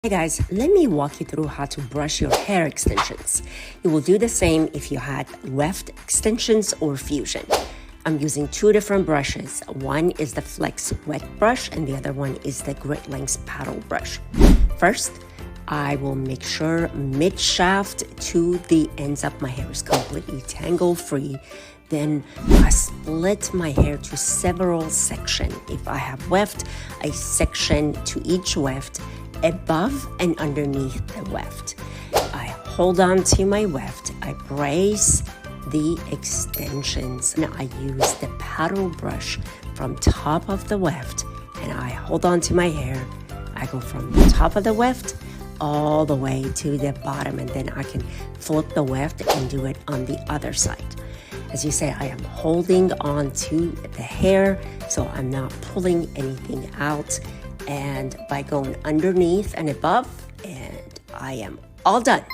Hey guys, let me walk you through how to brush your hair extensions. You will do the same if you had weft extensions or fusion. I'm using two different brushes. One is the Flex Wet brush and the other one is the Great Lengths paddle brush. First, I will make sure mid-shaft to the ends of my hair is completely tangle-free. Then I split my hair to several sections. If I have weft, I section to each weft above and underneath the weft. I hold on to my weft, I brace the extensions, and I use the paddle brush from top of the weft, and I hold on to my hair. I go from the top of the weft all the way to the bottom, and then I can flip the weft and do it on the other side. As you say, I am holding on to the hair, so I'm not pulling anything out. And by going underneath and above, and I am all done.